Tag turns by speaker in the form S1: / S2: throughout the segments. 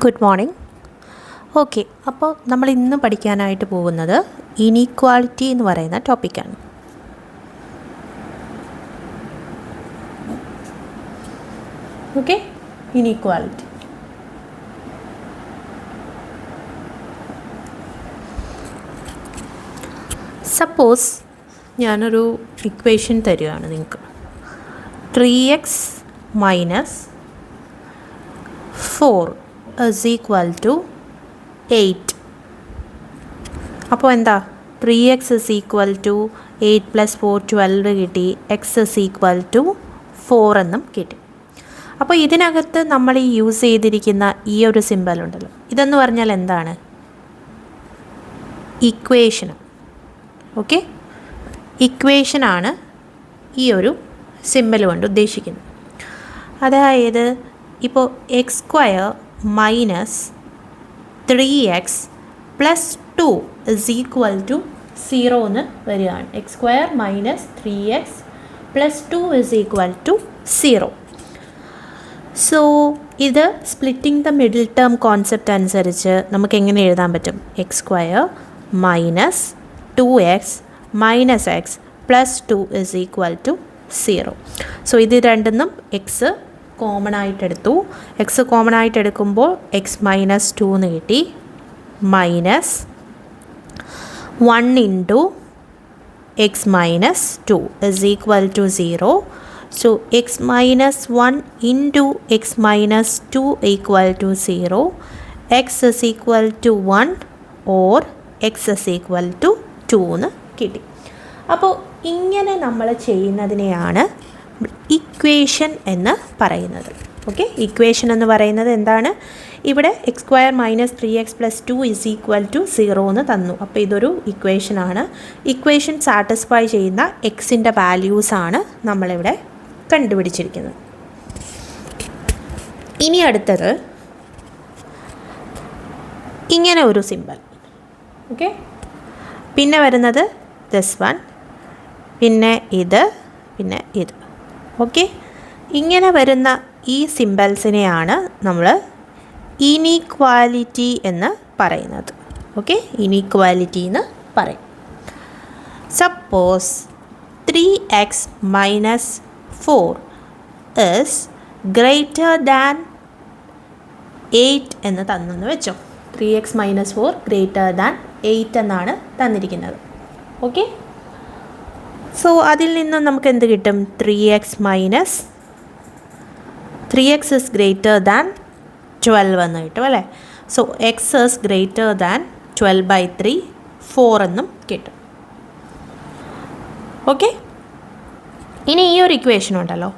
S1: Good morning. Okay, അപ്പോൾ നമ്മൾ ഇന്ന് പഠിക്കാനായിട്ട് പോകുന്നത് ഇനീക്വാളിറ്റി എന്ന് പറയുന്ന ടോപ്പിക്കാണ്. Okay, inequality. സപ്പോസ് ഞാനൊരു ഇക്വേഷൻ തരികയാണ് നിങ്ങൾക്ക്. 3x minus 4 is equal to 8. അപ്പോൾ എന്താ 3x is equal to 8 plus 4 12 കിട്ടി. x is equal to 4 എന്നും കിട്ടി. അപ്പോൾ ഇതിനകത്ത് നമ്മൾ ഈ യൂസ് ചെയ്തിരിക്കുന്ന ഈ ഒരു സിമ്പൽ ഉണ്ടല്ലോ, ഇതെന്ന് പറഞ്ഞാൽ എന്താണ്? ഇക്വേഷൻ. ഓക്കെ, ഇക്വേഷനാണ് ഈ ഒരു സിമ്പൽ കൊണ്ട് ഉദ്ദേശിക്കുന്നത്. അതായത് ഇപ്പോൾ X square minus 3x plus 2 is equal to 0 എന്ന് വരികയാണ്. X square minus 3x plus 2 is equal to 0. So ഇത് splitting the middle term concept അനുസരിച്ച് നമുക്ക് എങ്ങനെ എഴുതാൻ പറ്റും? X square minus 2x minus x plus 2 is equal to 0. So ഇത് രണ്ടെന്നും എക്സ് കോമൺ ആയിട്ടെടുത്തു. എക്സ് കോമൺ ആയിട്ടെടുക്കുമ്പോൾ എക്സ് മൈനസ് 2 എന്ന് കിട്ടി. Minus 1 into X minus 2 is equal to 0. So x minus 1 into X minus 2 equal to 0. X is equal to 1 or x is equal to 2 എന്ന് കിട്ടി. അപ്പോൾ ഇങ്ങനെ നമ്മൾ ചെയ്യുന്നതിനെയാണ് ഇക്വേഷൻ എന്ന് പറയുന്നത്. ഓക്കെ, ഇക്വേഷൻ എന്ന് പറയുന്നത് എന്താണ്? ഇവിടെ x square minus 3x plus 2 is equal to 0 എന്ന് തന്നു. അപ്പോൾ ഇതൊരു ഇക്വേഷനാണ്. ഇക്വേഷൻ സാറ്റിസ്ഫൈ ചെയ്യുന്ന എക്സിൻ്റെ വാല്യൂസാണ് നമ്മളിവിടെ കണ്ടുപിടിച്ചിരിക്കുന്നത്. ഇനി അടുത്തത് ഇങ്ങനെ ഒരു സിമ്പൽ. ഓക്കെ, പിന്നെ വരുന്നത് ദിസ് വൺ, പിന്നെ ഇത്, പിന്നെ ഇത്. ഓക്കെ, ഇങ്ങനെ വരുന്ന ഈ സിമ്പൽസിനെയാണ് നമ്മൾ ഇനീക്വാലിറ്റി എന്ന് പറയുന്നത്. ഓക്കെ, ഇനീക്വാലിറ്റി എന്ന് പറയും. Suppose 3x minus 4 is greater than 8 എന്ന് തന്നെന്ന് വെച്ചോ. 3x മൈനസ് 4 ഗ്രേറ്റർ ദാൻ 8 എന്നാണ് തന്നിരിക്കുന്നത്. ഓക്കെ, സോ അതിൽ നിന്നും നമുക്ക് എന്ത് കിട്ടും? 3x minus 3x is greater than 12 എന്ന് കിട്ടും അല്ലേ. So X is greater than 12/3 4 എന്നും കിട്ടും. ഓക്കെ, ഇനി ഈ ഒരു ഇക്വേഷൻ ഉണ്ടല്ലോ,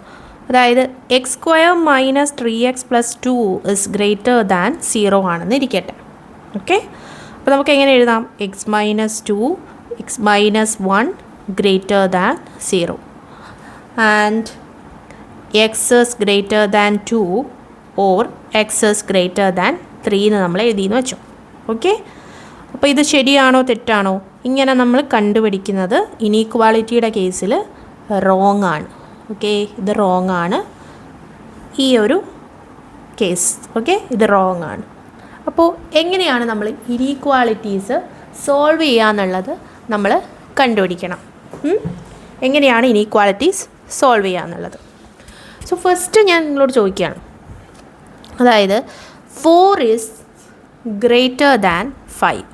S1: അതായത് X square minus 3x plus 2 is greater than 0 ആണെന്ന് ഇരിക്കട്ടെ. ഓക്കെ, അപ്പോൾ നമുക്ക് എങ്ങനെ എഴുതാം? X minus 2 X minus 1 greater than 0 and x is greater than 2 or x is greater than 3 എന്ന് നമ്മൾ എഴുതിയെന്ന് വെച്ചു. ഓക്കെ, അപ്പോൾ ഇത് ശരിയാണോ തെറ്റാണോ ഇങ്ങനെ നമ്മൾ കണ്ടുപിടിക്കുന്നത് ഇനീക്വാളിറ്റിയുടെ കേസിൽ റോങ് ആണ്. ഓക്കെ, ഇത് റോങ് ആണ് ഈ ഒരു കേസ്. ഓക്കെ, ഇത് റോങ് ആണ്. അപ്പോൾ എങ്ങനെയാണ് നമ്മൾ ഇനീക്വാളിറ്റീസ് സോൾവ് ചെയ്യാന്നുള്ളത് നമ്മൾ കണ്ടുപിടിക്കണം. എങ്ങനെയാണ് ഇനീക്വാളിറ്റീസ് സോൾവ് ചെയ്യുക എന്നുള്ളത്. സോ ഫസ്റ്റ് ഞാൻ നിങ്ങളോട് ചോദിക്കുകയാണ്, അതായത് 4 is greater than 5,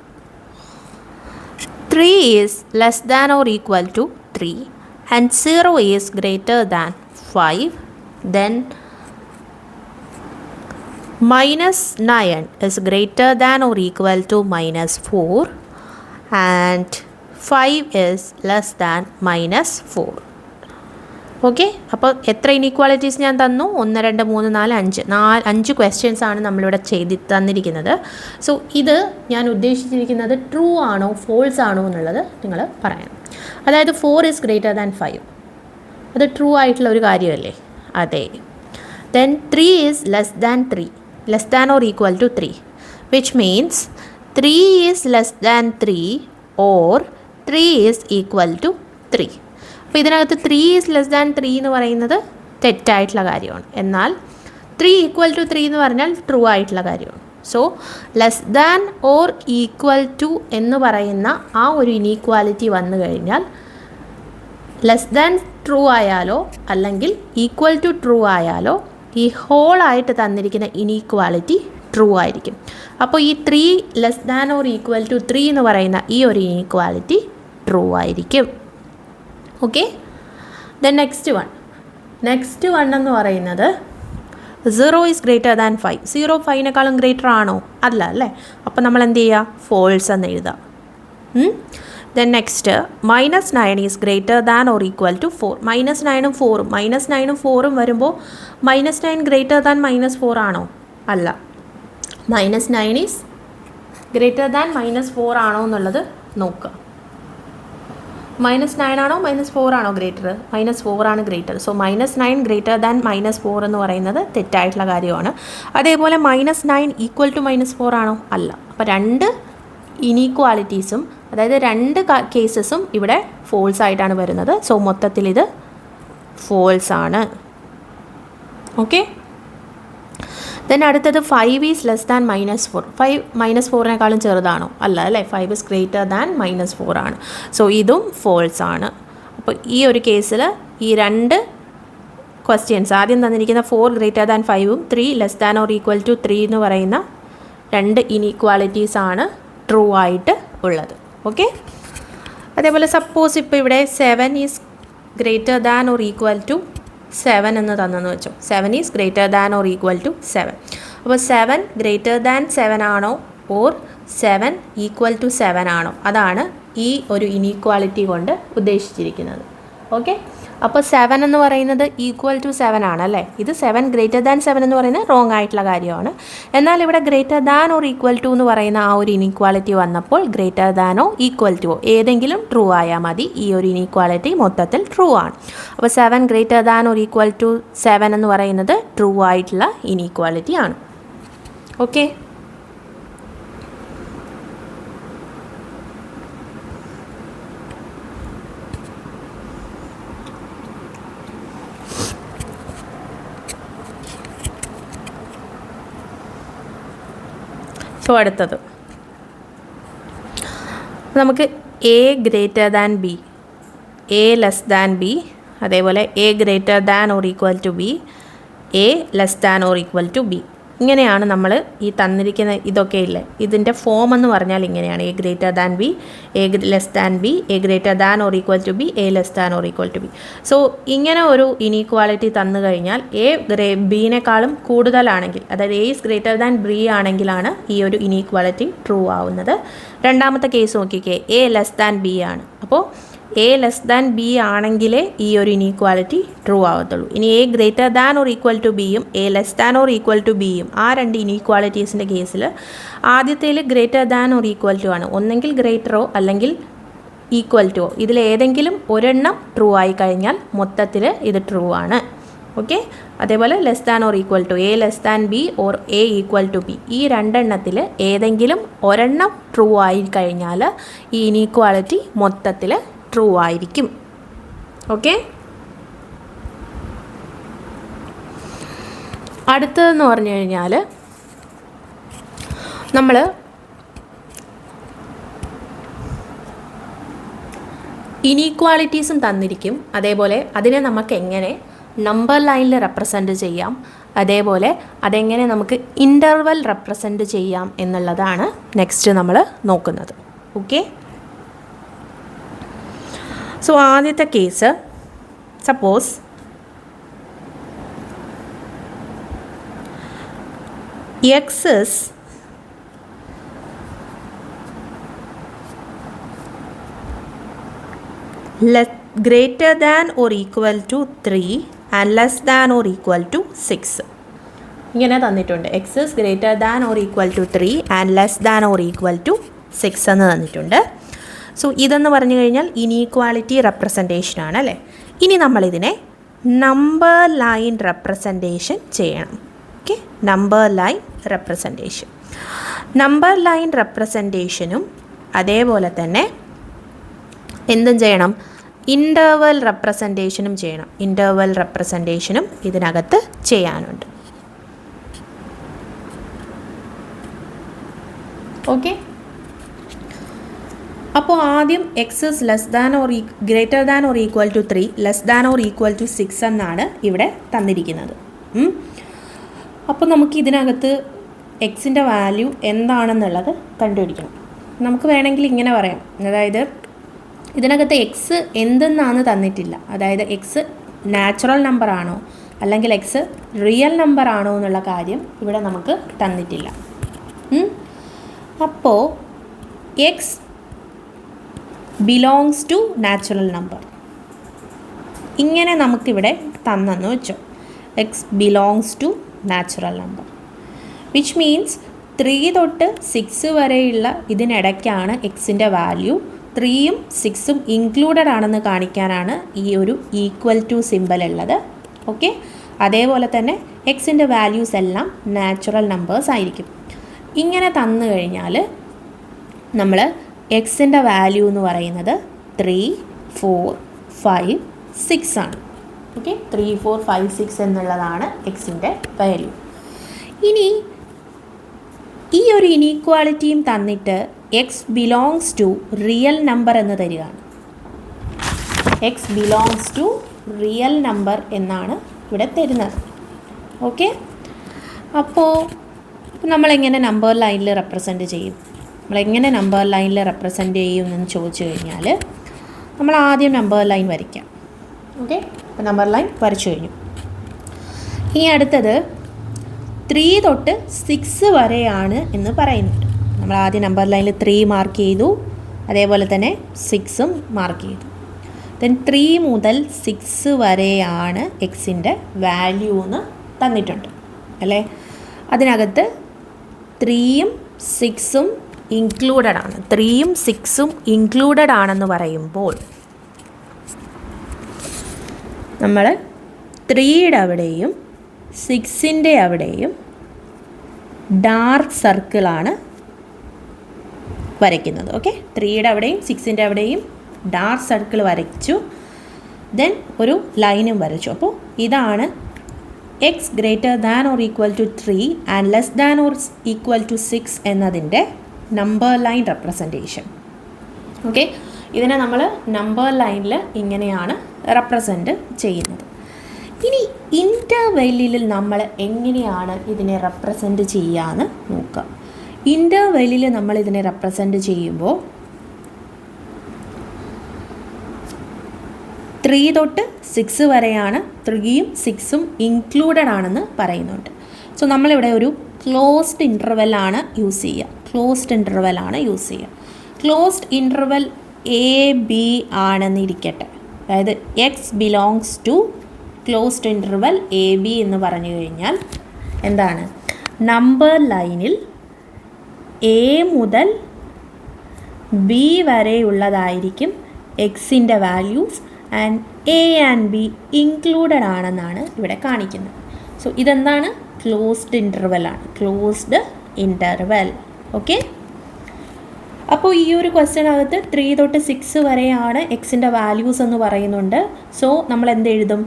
S1: 3 is less than or equal to 3 and 0 is greater than 5, then -9 is greater than or equal to -4 and 5 is less than -4. Okay, അപ്പോൾ എത്ര ഇനീക്വാളിറ്റീസ് ഞാൻ തന്നു? 1 2 3 4 5 ക്വസ്റ്റ്യൻസ് ആണ് നമ്മളിവിടെ തന്നിരിക്കുന്നത്. സോ ഇത് ഞാൻ ഉദ്ദേശിച്ചിരിക്കുന്നത് ട്രൂ ആണോ ഫോൾസ് ആണോ എന്നുള്ളത് നിങ്ങൾ പറയണം. അതായത് 4 is greater than 5, അത് ട്രൂ ആയിട്ടുള്ള ഒരു കാര്യമല്ലേ? അതെ. Then 3 is less than 3, less than or equal to 3, which means 3 is less than 3 or 3 is equal to 3. അപ്പോൾ ഇതിനകത്ത് 3 is less than 3 എന്ന് പറയുന്നത് തെറ്റായിട്ടുള്ള കാര്യമാണ്. എന്നാൽ 3 equal to 3 എന്ന് പറഞ്ഞാൽ ട്രൂ ആയിട്ടുള്ള കാര്യമാണ്. So less than or equal to എന്ന് പറയുന്ന ആ ഒരു ഇനീക്വാലിറ്റി വന്നു കഴിഞ്ഞാൽ ലെസ് ദാൻ ട്രൂ ആയാലോ അല്ലെങ്കിൽ ഈക്വൽ ടു ട്രൂ ആയാലോ ഈ ഹോളായിട്ട് തന്നിരിക്കുന്ന ഇനീക്വാലിറ്റി ട്രൂ ആയിരിക്കും. അപ്പോൾ ഈ 3 less than or equal to 3 എന്ന് പറയുന്ന ഈ ഒരു ഇനീക്വാലിറ്റി ട്രൂ ആയിരിക്കും. ഓക്കെ, ദെൻ നെക്സ്റ്റ് വൺ എന്ന് പറയുന്നത് 0 ഈസ് ഗ്രേറ്റർ ദാൻ 5. 0 5നേക്കാളും ഗ്രേറ്റർ ആണോ? അല്ല അല്ലേ. അപ്പോൾ നമ്മൾ എന്ത് ചെയ്യുക? ഫോൾസ് എന്ന് എഴുതാം. Then next -9 is greater than or equal to 4. -9ഉം 4ഉം -9ഉം 4ഉം വരുമ്പോൾ -9 ഗ്രേറ്റർ ദാൻ -4 ആണോ? അല്ല. -9 ഈസ് ഗ്രേറ്റർ ദാൻ -4 ആണോ എന്നുള്ളത് നോക്കുക. -9 ആണോ -4 ആണോ ഗ്രേറ്റർ? -4 ആണ് ഗ്രേറ്റർ. സോ -9 ഗ്രേറ്റർ ദാൻ -4 എന്ന് പറയുന്നത് തെറ്റായിട്ടുള്ള കാര്യമാണ്. അതേപോലെ -9 ഈക്വൽ ടു -4 ആണോ? അല്ല. അപ്പോൾ രണ്ട് ഇനീക്വാലിറ്റീസും, അതായത് രണ്ട് കേസസും ഇവിടെ ഫോൾസ് ആയിട്ടാണ് വരുന്നത്. സോ മൊത്തത്തിൽ ഇത് ഫോൾസ് ആണ്. ഓക്കെ, ദെൻ അടുത്തത് 5 ഈസ് ലെസ് ദാൻ -4. 5 -4നേക്കാളും ചെറുതാണോ? അല്ല അല്ലേ. 5 ഈസ് ഗ്രേറ്റർ ദാൻ -4 ആണ്. സോ ഇതും ഫോൾസ് ആണ്. അപ്പോൾ ഈ ഒരു കേസിൽ ഈ രണ്ട് ക്വസ്റ്റ്യൻസ്, ആദ്യം തന്നിരിക്കുന്ന 4 ഗ്രേറ്റർ ദാൻ 5ഉം 3 less than or equal to 3 എന്ന് പറയുന്ന രണ്ട് ഇനീക്വാലിറ്റീസാണ് ട്രൂ ആയിട്ട് ഉള്ളത്. ഓക്കെ, അതേപോലെ സപ്പോസ് ഇപ്പോൾ ഇവിടെ 7 is greater than or equal to 7 എന്ന് തന്നെന്ന് വെച്ചോ. 7 is greater than or equal to 7. അപ്പോൾ 7 ഗ്രേറ്റർ ദാൻ 7 ആണോ ഓർ 7 ഈക്വൽ ടു 7 ആണോ? അതാണ് ഈ ഒരു ഇനീക്വാലിറ്റി കൊണ്ട് ഉദ്ദേശിച്ചിരിക്കുന്നത്. ഓക്കെ, അപ്പോൾ 7 എന്ന് പറയുന്നത് ഈക്വൽ ടു 7 ആണ് അല്ലേ. ഇത് 7 ഗ്രേറ്റർ ദാൻ 7 എന്ന് പറയുന്നത് റോങ് ആയിട്ടുള്ള കാര്യമാണ്. എന്നാൽ ഇവിടെ greater than or equal to എന്ന് പറയുന്ന ആ ഒരു ഇനീക്വാലിറ്റി വന്നപ്പോൾ ഗ്രേറ്റർ ദാനോ ഈക്വൽ ടുവോ ഏതെങ്കിലും ട്രൂ ആയാൽ മതി. ഈ ഒരു ഇനീക്വാലിറ്റി മൊത്തത്തിൽ ട്രൂ ആണ്. അപ്പോൾ 7 greater than or equal to 7 എന്ന് പറയുന്നത് ട്രൂ ആയിട്ടുള്ള ഇനീക്വാലിറ്റി ആണ്. ഓക്കെ, സോ അടുത്തത് നമുക്ക് A greater than B, A less than B, അതേപോലെ A greater than or equal to B, A less than or equal to B. ഇങ്ങനെയാണ് നമ്മൾ ഈ തന്നിരിക്കുന്ന ഇതൊക്കെ ഇല്ലേ, ഇതിൻ്റെ ഫോം എന്ന് പറഞ്ഞാൽ ഇങ്ങനെയാണ്: A greater than B, A less than B, A greater than or equal to B, A less than or equal to B. So ഇങ്ങനെ ഒരു ഇനീക്വാലിറ്റി തന്നു കഴിഞ്ഞാൽ ബിനേക്കാളും കൂടുതലാണെങ്കിൽ, അതായത് A is greater than B ആണെങ്കിലാണ് ഈ ഒരു ഇനീക്വാലിറ്റി ട്രൂ ആവുന്നത്. രണ്ടാമത്തെ കേസ് നോക്കിക്കേ, എ ലെസ് ദാൻ ബി ആണ്. അപ്പോൾ എ ലെസ് ദാൻ ബി ആണെങ്കിലേ ഈ ഒരു ഇനീക്വാലിറ്റി ട്രൂ ആവത്തുള്ളൂ. ഇനി A greater than or equal to ബിയും A less than or equal to ബിയും, ആ രണ്ട് ഇനീക്വാലിറ്റീസിൻ്റെ കേസിൽ ആദ്യത്തേൽ greater than or equal to ആണ്. ഒന്നെങ്കിൽ ഗ്രേറ്ററോ അല്ലെങ്കിൽ ഈക്വൽ ടുവോ ഇതിലേതെങ്കിലും ഒരെണ്ണം ട്രൂ ആയി കഴിഞ്ഞാൽ മൊത്തത്തിൽ ഇത് ട്രൂ ആണ്. ഓക്കെ, അതേപോലെ less than or equal to, a less than b or a equal to b, ഈ രണ്ടെണ്ണത്തിൽ ഏതെങ്കിലും ഒരെണ്ണം ട്രൂ ആയി കഴിഞ്ഞാൽ ഈ ഇനീക്വാലിറ്റി മൊത്തത്തിൽ ട്രൂ ആയിരിക്കും. ഓക്കെ, അടുത്തതെന്ന് പറഞ്ഞു കഴിഞ്ഞാൽ നമ്മൾ ഇനീക്വാലിറ്റീസും തന്നിരിക്കും. അതേപോലെ അതിനെ നമുക്ക് എങ്ങനെ നമ്പർ ലൈനിൽ റെപ്രസെൻറ്റ് ചെയ്യാം, അതേപോലെ അതെങ്ങനെ നമുക്ക് ഇൻ്റർവൽ റെപ്രസെൻറ്റ് ചെയ്യാം എന്നുള്ളതാണ് നെക്സ്റ്റ് നമ്മൾ നോക്കുന്നത്. ഓക്കെ, സോ ആദ്യത്തെ case, suppose x is greater than or equal to 3 and less than or equal to 6. ഇങ്ങനെ തന്നിട്ടുണ്ട്. X is greater than or equal to 3 and less than or equal to 6 എന്ന് തന്നിട്ടുണ്ട്. So ഇതെന്ന് പറഞ്ഞു കഴിഞ്ഞാൽ inequality representation ആണ് അല്ലേ. ഇനി നമ്മളിതിനെ നമ്പർ ലൈൻ റെപ്രസെൻറ്റേഷൻ ചെയ്യണം. Okay, number line representation. Number line റെപ്രസെൻറ്റേഷനും അതേപോലെ തന്നെ എന്തും ചെയ്യണം, ഇൻ്റർവൽ റെപ്രസെൻറ്റേഷനും ചെയ്യണം. ഇൻ്റർവൽ റെപ്രസെൻറ്റേഷനും ഇതിനകത്ത് ചെയ്യാനുണ്ട്. ഓക്കെ, അപ്പോൾ ആദ്യം x is less than or greater than or equal to 3 less than or equal to 6 എന്നാണ് ഇവിടെ തന്നിരിക്കുന്നത്. അപ്പോൾ നമുക്ക് ഇതിനകത്ത് എക്സിൻ്റെ വാല്യൂ എന്താണെന്നുള്ളത് കണ്ടുപിടിക്കണം. നമുക്ക് വേണമെങ്കിൽ ഇങ്ങനെ പറയാം, അതായത് ഇതിനകത്ത് എക്സ് എന്തെന്നാണ് തന്നിട്ടില്ല, അതായത് എക്സ് നാച്ചുറൽ നമ്പർ ആണോ അല്ലെങ്കിൽ എക്സ് റിയൽ നമ്പർ ആണോ എന്നുള്ള കാര്യം ഇവിടെ നമുക്ക് തന്നിട്ടില്ല. അപ്പോൾ x belongs to natural number ഇങ്ങനെ നമുക്കിവിടെ തന്നെന്ന് വെച്ചോ. X belongs to natural number which means 3 തൊട്ട് 6 വരെയുള്ള ഇതിനിടയ്ക്കാണ് എക്സിൻ്റെ വാല്യൂ. 3ഉം 6ഉം ഇൻക്ലൂഡഡ് ആണെന്ന് കാണിക്കാനാണ് ഈ ഒരു ഈക്വൽ ടു സിമ്പൽ ഉള്ളത്. ഓക്കെ, അതേപോലെ തന്നെ എക്സിൻ്റെ വാല്യൂസ് എല്ലാം നാച്ചുറൽ നമ്പേഴ്സ് ആയിരിക്കും. ഇങ്ങനെ തന്നു കഴിഞ്ഞാൽ നമ്മൾ എക്സിൻ്റെ വാല്യൂ എന്ന് പറയുന്നത് 3, 4, 5, 6 ആണ്. ഓക്കെ, 3, 4, 5, 6 എന്നുള്ളതാണ് എക്സിൻ്റെ വാല്യൂ. ഇനി ഈ ഒരു ഇനീക്വാളിറ്റിയും തന്നിട്ട് x belongs to real number എന്ന് തരികയാണ്. X belongs to real number എന്നാണ് ഇവിടെ തരുന്നത്. ഓക്കെ, അപ്പോൾ നമ്മളെങ്ങനെ നമ്പർ ലൈനിൽ റെപ്രസെൻറ്റ് ചെയ്യും? നമ്മളെങ്ങനെ നമ്പർ ലൈനിൽ റെപ്രസെൻറ്റ് ചെയ്യും എന്ന് ചോദിച്ചു കഴിഞ്ഞാൽ നമ്മൾ ആദ്യം നമ്പർ ലൈൻ വരയ്ക്കാം. ഓക്കെ, അപ്പോൾ നമ്പർ ലൈൻ വരച്ചു കഴിഞ്ഞു. ഇനി അടുത്തത് 3 തൊട്ട് 6 വരെയാണ് എന്ന് പറയുന്നുണ്ട്. നമ്മൾ ആദ്യം നമ്പർ ലൈനിൽ 3 മാർക്ക് ചെയ്തു, അതേപോലെ തന്നെ 6ഉം മാർക്ക് ചെയ്തു. ദെൻ 3 മുതൽ 6 വരെയാണ് എക്സിൻ്റെ വാല്യൂ എന്ന് തന്നിട്ടുണ്ട് അല്ലേ. അതിനകത്ത് 3ഉം 6ഉം ഇൻക്ലൂഡഡ് ആണ്. 3ഉം 6ഉം ഇൻക്ലൂഡഡ് ആണെന്ന് പറയുമ്പോൾ നമ്മൾ 3യുടെ അവിടെയും 6ൻ്റെ അവിടെയും ഡാർക്ക് സർക്കിളാണ് വരയ്ക്കുന്നത്. ഓക്കെ, 3യുടെ അവിടെയും 6ൻ്റെ അവിടെയും ഡാർക്ക് സർക്കിൾ വരച്ചു. ദെൻ ഒരു ലൈനും വരച്ചു. അപ്പോൾ ഇതാണ് x greater than or equal to 3 and less than or equal to 6 എന്നതിൻ്റെ നമ്പർ ലൈൻ റെപ്രസെൻറ്റേഷൻ. ഓക്കെ, ഇതിനെ നമ്മൾ നമ്പർ ലൈനിൽ ഇങ്ങനെയാണ് റെപ്രസെൻറ്റ് ചെയ്യുന്നത്. ഇനി ഇൻ്റർവെല്ലിൽ നമ്മൾ എങ്ങനെയാണ് ഇതിനെ റെപ്രസെൻറ്റ് ചെയ്യാന്ന് നോക്കാം. ഇൻ്റർവെല്ലിൽ നമ്മൾ ഇതിനെ റെപ്രസെൻറ്റ് ചെയ്യുമ്പോൾ 3 തൊട്ട് 6 വരെയാണ്. 3ഉം 6ഉം ഇൻക്ലൂഡഡ് ആണെന്ന് പറയുന്നുണ്ട്. സോ നമ്മളിവിടെ ഒരു ക്ലോസ്ഡ് ഇൻ്റർവെല്ലാണ് യൂസ് ചെയ്യുക. ക്ലോസ്ഡ് ഇൻ്റർവെൽ എ ബി ആണെന്നിരിക്കട്ടെ. അതായത് x belongs to closed interval a b എന്ന് പറഞ്ഞു കഴിഞ്ഞാൽ എന്താണ്? നമ്പർ ലൈനിൽ എ മുതൽ ബി വരെയുള്ളതായിരിക്കും എക്സിൻ്റെ values and A and B included ആണെന്നാണ് ഇവിടെ കാണിക്കുന്നത്. സോ ഇതെന്താണ്? ക്ലോസ്ഡ് ഇൻ്റർവെല്ലാണ്. Closed interval. ഓക്കെ, അപ്പോൾ ഈ ഒരു ക്വസ്റ്റ്യനകത്ത് 3 തൊട്ട് 6 വരെയാണ് എക്സിൻ്റെ വാല്യൂസ് എന്ന് പറയുന്നുണ്ട്. സോ നമ്മൾ എന്ത് എഴുതും?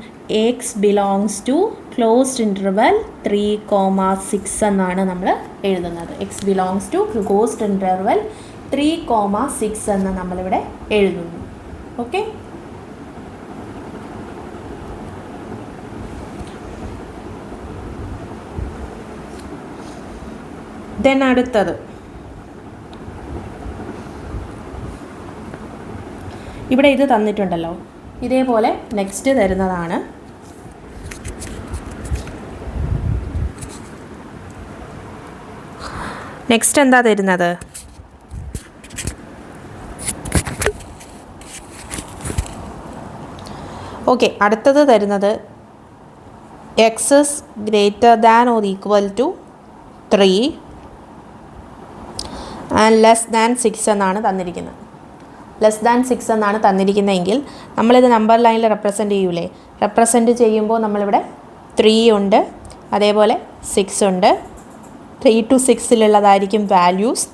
S1: X belongs to closed interval 3,6 എന്നാണ് നമ്മൾ എഴുതുന്നത്. X belongs to closed interval 3,6 എന്ന് നമ്മളിവിടെ എഴുതുന്നു. ഓക്കെ, ദെൻ അടുത്തത് ഇവിടെ ഇത് തന്നിട്ടുണ്ടല്ലോ. ഇതേപോലെ നെക്സ്റ്റ് തരുന്നതാണ്. നെക്സ്റ്റ് എന്താ തരുന്നത്? ഓക്കെ, അടുത്തത് തരുന്നത് x is greater than or equal to 3 and less than 6 എന്നാണ് തന്നിരിക്കുന്നത്. ലെസ് ദാൻ 6 എന്നാണ് തന്നിരിക്കുന്നതെങ്കിൽ നമ്മളിത് നമ്പർ ലൈനിൽ റെപ്രസെൻറ്റ് ചെയ്യൂലേ? റെപ്രസെൻറ്റ് ചെയ്യുമ്പോൾ നമ്മളിവിടെ 3 ഉണ്ട്, അതേപോലെ 6 ഉണ്ട്. 3 to 6 വാല്യൂസ്.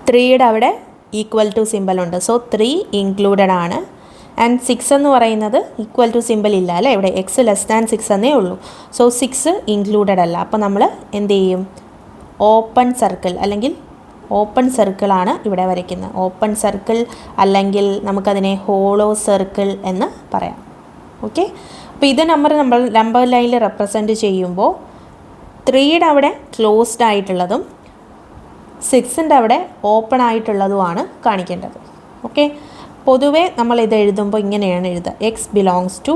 S1: 3യുടെ അവിടെ ഈക്വൽ ടു സിമ്പൽ ഉണ്ട്. സോ 3 ഇൻക്ലൂഡഡ് ആണ്. ആൻഡ് 6 എന്ന് പറയുന്നത് ഈക്വൽ ടു സിമ്പൽ ഇല്ല അല്ലേ, ഇവിടെ എക്സ് ലെസ് ദാൻ 6 എന്നേ ഉള്ളൂ. സോ 6 ഇൻക്ലൂഡഡ് അല്ല. അപ്പോൾ നമ്മൾ എന്ത് ചെയ്യും? ഓപ്പൺ സർക്കിൾ അല്ലെങ്കിൽ ഓപ്പൺ സർക്കിളാണ് ഇവിടെ വരയ്ക്കുന്നത്. ഓപ്പൺ സർക്കിൾ അല്ലെങ്കിൽ നമുക്കതിനെ ഹോളോ സർക്കിൾ എന്ന് പറയാം. ഓക്കെ, അപ്പോൾ ഇത് നമ്പർ ലൈനിൽ റെപ്രസെൻറ്റ് ചെയ്യുമ്പോൾ 3യുടെ അവിടെ ക്ലോസ്ഡ് ആയിട്ടുള്ളതും 6ൻ്റെ അവിടെ ഓപ്പൺ ആയിട്ടുള്ളതുമാണ് കാണിക്കേണ്ടത്. ഓക്കെ, പൊതുവേ നമ്മൾ ഇത് എഴുതുമ്പോൾ ഇങ്ങനെയാണ് എഴുതുക. എക്സ് ബിലോങ്സ് ടു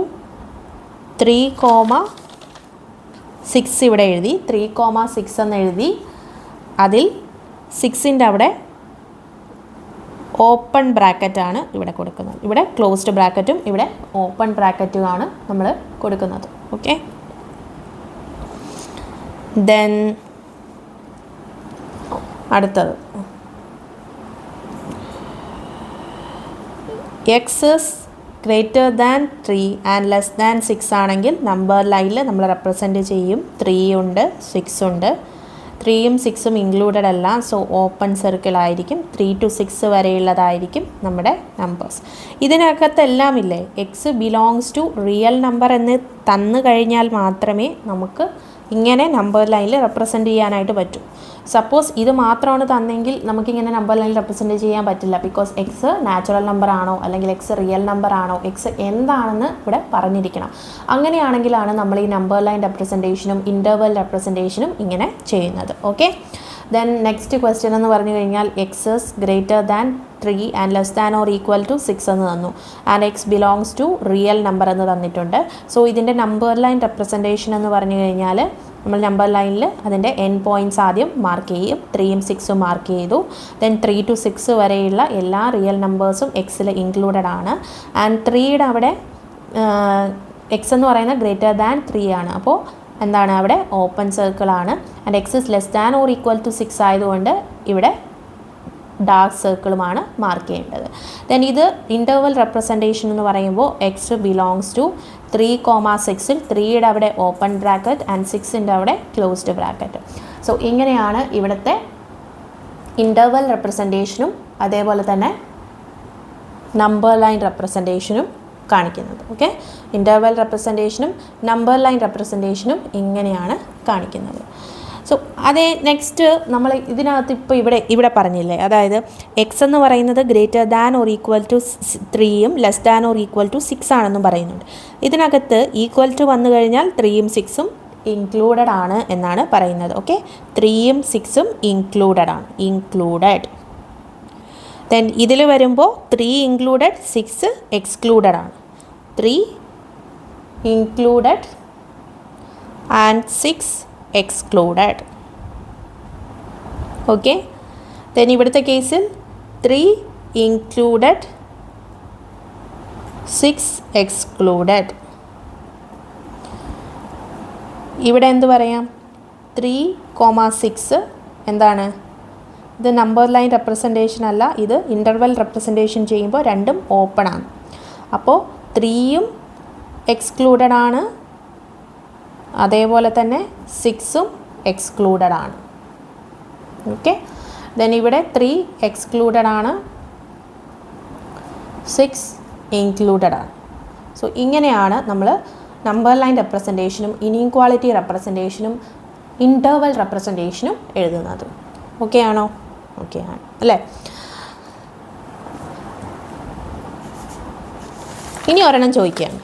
S1: 3,6 ഇവിടെ എഴുതി, 3,6 എന്ന് എഴുതി. അതിൽ 6ൻ്റെ അവിടെ ഓപ്പൺ ബ്രാക്കറ്റാണ് ഇവിടെ കൊടുക്കുന്നത്. ഇവിടെ ക്ലോസ്ഡ് ബ്രാക്കറ്റും ഇവിടെ ഓപ്പൺ ബ്രാക്കറ്റുമാണ് നമ്മൾ കൊടുക്കുന്നത്. ഓക്കെ, ദെൻ അടുത്തത് x is greater than 3 and less than 6 ആണെങ്കിൽ നമ്പർ ലൈനിൽ നമ്മൾ റെപ്രസെൻറ്റ് ചെയ്യും. 3 ഉണ്ട്, 6 ഉണ്ട്. 3യും 6ഉം ഇൻക്ലൂഡഡ് അല്ല, സോ ഓപ്പൺ സർക്കിൾ ആയിരിക്കും. 3 to 6 വരെയുള്ളതായിരിക്കും നമ്മുടെ നമ്പേഴ്സ്. ഇതിനകത്തെല്ലാം ഇല്ലേ x belongs to real number എന്ന് തന്നു കഴിഞ്ഞാൽ മാത്രമേ നമുക്ക് ഇങ്ങനെ നമ്പർ ലൈനിൽ റെപ്രസെൻറ്റ് ചെയ്യാനായിട്ട് പറ്റും. സപ്പോസ് ഇത് മാത്രമാണ് തന്നെങ്കിൽ നമുക്കിങ്ങനെ നമ്പർ ലൈനിൽ റെപ്രസെൻറ്റ് ചെയ്യാൻ പറ്റില്ല. ബിക്കോസ് എക്സ് നാച്ചുറൽ നമ്പർ ആണോ അല്ലെങ്കിൽ എക്സ് റിയൽ നമ്പർ ആണോ, എക്സ് എന്താണെന്ന് ഇവിടെ പറഞ്ഞിരിക്കണം. അങ്ങനെയാണെങ്കിലാണ് നമ്മൾ ഈ നമ്പർ ലൈൻ റെപ്രസെൻറ്റേഷനും ഇൻ്റർവൽ റെപ്രസെൻറ്റേഷനും ഇങ്ങനെ ചെയ്യുന്നത്. ഓക്കെ, ദെൻ നെക്സ്റ്റ് ക്വസ്റ്റ്യൻ എന്ന് പറഞ്ഞു കഴിഞ്ഞാൽ x is greater than 3 and less than or equal to 6 എന്ന് തന്നു. And X belongs to real number എന്ന് തന്നിട്ടുണ്ട്. സോ ഇതിൻ്റെ നമ്പർ ലൈൻ റെപ്രസെൻറ്റേഷൻ എന്ന് പറഞ്ഞു കഴിഞ്ഞാൽ നമ്മൾ നമ്പർ ലൈനിൽ അതിൻ്റെ എൻ പോയിൻറ്റ്സ് ആദ്യം മാർക്ക് ചെയ്യും. 3യും 6ഉം മാർക്ക് ചെയ്തു. ദെൻ 3 to 6 വരെയുള്ള എല്ലാ റിയൽ നമ്പേഴ്സും എക്സിൽ ഇൻക്ലൂഡഡ് ആണ്. ആൻഡ് 3യുടെ അവിടെ എക്സ് എന്ന് പറയുന്നത് ഗ്രേറ്റർ ദാൻ 3 ആണ്. അപ്പോൾ എന്താണ് അവിടെ ഓപ്പൺ സർക്കിളാണ്. And X is less than or equal to 6 ആയതുകൊണ്ട് ഇവിടെ ഡാർക്ക് സർക്കിളുമാണ് മാർക്ക് ചെയ്യേണ്ടത്. ദെൻ ഇത് ഇൻ്റർവൽ റെപ്രസെൻറ്റേഷൻ എന്ന് പറയുമ്പോൾ എക്സ് ബിലോങ്സ് ടു 3,6ൽ 3യുടെ അവിടെ ഓപ്പൺ ബ്രാക്കറ്റ് ആൻഡ് 6ൻ്റെ അവിടെ ക്ലോസ്ഡ് ബ്രാക്കറ്റ്. സോ ഇങ്ങനെയാണ് ഇവിടുത്തെ ഇൻ്റർവൽ റെപ്രസെൻറ്റേഷനും അതേപോലെ തന്നെ നമ്പർ ലൈൻ റെപ്രസെൻറ്റേഷനും കാണിക്കുന്നത്. ഓക്കെ, ഇൻ്റർവൽ റെപ്രസെൻറ്റേഷനും നമ്പർ ലൈൻ റെപ്രസെൻറ്റേഷനും ഇങ്ങനെയാണ് കാണിക്കുന്നത്. സോ അതേ നെക്സ്റ്റ് നമ്മൾ ഇതിനകത്ത് ഇപ്പോൾ ഇവിടെ പറഞ്ഞില്ലേ, അതായത് എക്സ് എന്ന് പറയുന്നത് greater than or equal to 3യും less than or equal to 6 ആണെന്നും പറയുന്നുണ്ട്. ഇതിനകത്ത് ഈക്വൽ ടു വന്നു കഴിഞ്ഞാൽ 3യും 6ഉം ഇൻക്ലൂഡഡ് ആണ് എന്നാണ് പറയുന്നത്. ഓക്കെ, 3യും 6ഉം ഇൻക്ലൂഡഡ് ആണ്, ഇൻക്ലൂഡഡ്. ദെൻ ഇതിൽ വരുമ്പോൾ 3 ഇൻക്ലൂഡഡ് 6 എക്സ്ക്ലൂഡഡ് ആണ്. 3 included and 6 excluded. Okay, then ഇവിടുത്തെ കേസിൽ 3 ഇൻക്ലൂഡഡ് 6 എക്സ്ക്ലൂഡഡ്. ഇവിടെ എന്ത് പറയാം, 3,6 എന്താണ് ഇത് നമ്പർ ലൈൻ റെപ്രസെൻറ്റേഷൻ അല്ല, ഇത് ഇൻ്റർവൽ റെപ്രസെൻറ്റേഷൻ ചെയ്യുമ്പോൾ രണ്ടും ഓപ്പൺ ആണ്. അപ്പോൾ 3യും എക്സ്ക്ലൂഡഡ് ആണ്, അതേപോലെ തന്നെ 6ഉം എക്സ്ക്ലൂഡഡ് ആണ്. ഓക്കെ, ദെൻ ഇവിടെ 3 എക്സ്ക്ലൂഡഡ് ആണ്, 6 ഇൻക്ലൂഡഡ് ആണ്. സോ ഇങ്ങനെയാണ് നമ്മൾ നമ്പർ ലൈൻ റെപ്രസെൻറ്റേഷനും ഇനീക്വാളിറ്റി റെപ്രസെൻറ്റേഷനും ഇൻ്റർവൽ റെപ്രസെൻറ്റേഷനും എഴുതുന്നത്. ഓക്കെ ആണോ? ഓക്കെ ആണ് അല്ലേ? ഇനി ഒരെണ്ണം ചോദിക്കുകയാണ്.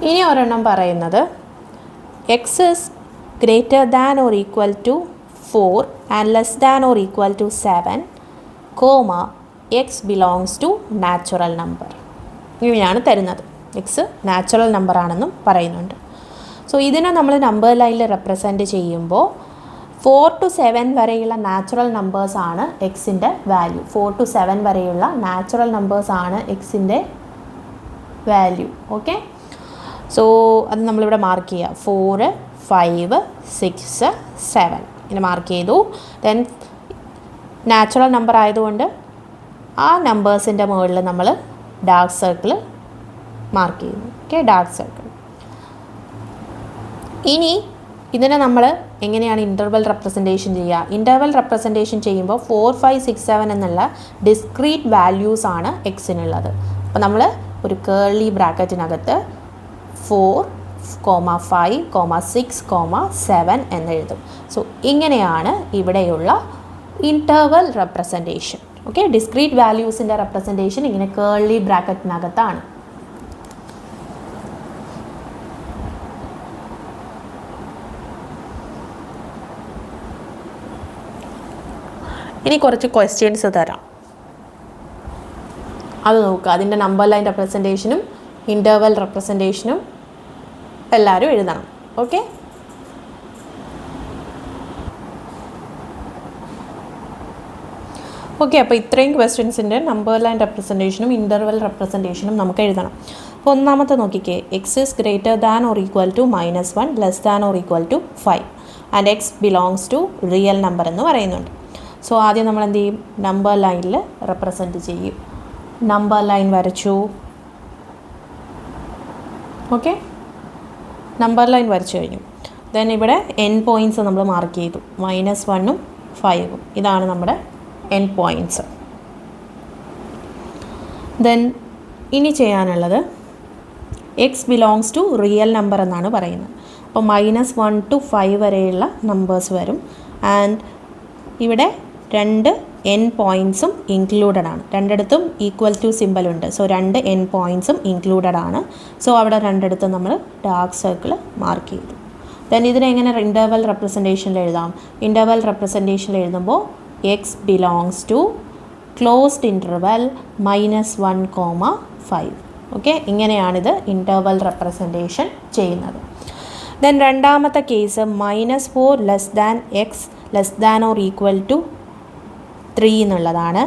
S1: ഇനി ഒരെണ്ണം പറയുന്നത് x is greater than or equal to 4 and less than or equal to 7, x belongs to natural number. ഇങ്ങനെയാണ് തരുന്നത്. എക്സ് നാച്ചുറൽ നമ്പർ ആണെന്നും പറയുന്നുണ്ട്. സോ ഇതിനെ നമ്മൾ നമ്പർ ലൈനിൽ റെപ്രസെൻറ്റ് ചെയ്യുമ്പോൾ 4 to 7 വരെയുള്ള നാച്ചുറൽ നമ്പേഴ്സാണ് എക്സിൻ്റെ വാല്യൂ. 4 to 7 വരെയുള്ള നാച്ചുറൽ നമ്പേഴ്സാണ് എക്സിൻ്റെ വാല്യൂ. ഓക്കെ, സോ അത് നമ്മളിവിടെ മാർക്ക് ചെയ്യുക. 4, 5, 6, 7 ഇങ്ങനെ മാർക്ക് ചെയ്തു. ദെൻ നാച്ചുറൽ നമ്പർ ആയതുകൊണ്ട് ആ നമ്പേഴ്സിൻ്റെ മുകളിൽ നമ്മൾ ഡാർക്ക് സർക്കിൾ മാർക്ക് ചെയ്യുന്നു. Okay, dark circle. ഇനി ഇതിനെ നമ്മൾ എങ്ങനെയാണ് ഇൻ്റർവൽ റെപ്രസെൻറ്റേഷൻ ചെയ്യുക? ഇൻ്റർവൽ റെപ്രസെൻറ്റേഷൻ ചെയ്യുമ്പോൾ 4, 5, 6, 7 എന്നുള്ള ഡിസ്ക്രീറ്റ് വാല്യൂസ് ആണ് എക്സിനുള്ളത്. അപ്പോൾ നമ്മൾ ഒരു കേർലി ബ്രാക്കറ്റിനകത്ത് 4, 5, 6, 7 എന്നെഴുതും. സോ ഇങ്ങനെയാണ് ഇവിടെയുള്ള ഇൻ്റർവൽ റെപ്രസെൻറ്റേഷൻ. ഓക്കെ, ഡിസ്ക്രീറ്റ് വാല്യൂസിൻ്റെ റെപ്രസെൻറ്റേഷൻ ഇങ്ങനെ കേർലി ബ്രാക്കറ്റിനകത്താണ്. ഇനി കുറച്ച് ക്വസ്റ്റ്യൻസ് തരാം, അത് നോക്കുക. അതിൻ്റെ നമ്പർ ലൈൻ റെപ്രസെൻറ്റേഷനും ഇൻ്റർവൽ റെപ്രസെൻറ്റേഷനും എല്ലാവരും എഴുതണം. ഓക്കെ, അപ്പോൾ ഇത്രയും ക്വസ്റ്റ്യൻസിൻ്റെ നമ്പർ ലൈൻ റെപ്രസെൻറ്റേഷനും ഇൻ്റർവൽ റെപ്രസെൻറ്റേഷനും നമുക്ക് എഴുതണം. അപ്പോൾ ഒന്നാമത്തെ നോക്കിക്കേ, X is greater than or equal to -1 less than or equal to 5 and X belongs to real number എന്ന് പറയുന്നുണ്ട്. സോ ആദ്യം നമ്മൾ എന്ത് ചെയ്യും, നമ്പർ ലൈനിൽ റെപ്രസെൻറ്റ് ചെയ്യും. നമ്പർ ലൈൻ വരച്ചു. ഓക്കെ, നമ്പർ ലൈൻ വരച്ചു കഴിഞ്ഞു. ദെൻ ഇവിടെ എൻ പോയിൻറ്റ്സ് നമ്മൾ മാർക്ക് ചെയ്തു, -1ഉം 5ഉം. ഇതാണ് നമ്മുടെ എൻ പോയിൻറ്റ്സ്. ദെൻ ഇനി ചെയ്യാനുള്ളത് x belongs to real number എന്നാണ് പറയുന്നത്. അപ്പോൾ -1 to 5 വരെയുള്ള നമ്പേഴ്സ് വരും. ആൻഡ് ഇവിടെ 2 എൻ പോയിൻറ്റ്സും ഇൻക്ലൂഡഡ് ആണ്. രണ്ടിടത്തും ഈക്വൽ ടു സിമ്പൽ ഉണ്ട്. സോ 2 എൻ പോയിൻറ്റ്സും ഇൻക്ലൂഡഡ് ആണ്. സോ അവിടെ രണ്ടിടത്തും നമ്മൾ ഡാർക്ക് സർക്കിൾ മാർക്ക് ചെയ്തു. ദെൻ ഇതിനെ എങ്ങനെ ഇൻ്റർവൽ റെപ്രസെൻറ്റേഷനിൽ എഴുതാം? ഇൻ്റർവൽ റെപ്രസെൻറ്റേഷനിൽ എഴുതുമ്പോൾ x belongs to closed interval -1, 5. Okay, ഇങ്ങനെയാണിത് ഇൻ്റർവൽ റെപ്രസെൻറ്റേഷൻ ചെയ്യുന്നത്. ദെൻ രണ്ടാമത്തെ case -4 less than x less than or equal to 3 എന്നുള്ളതാണ്.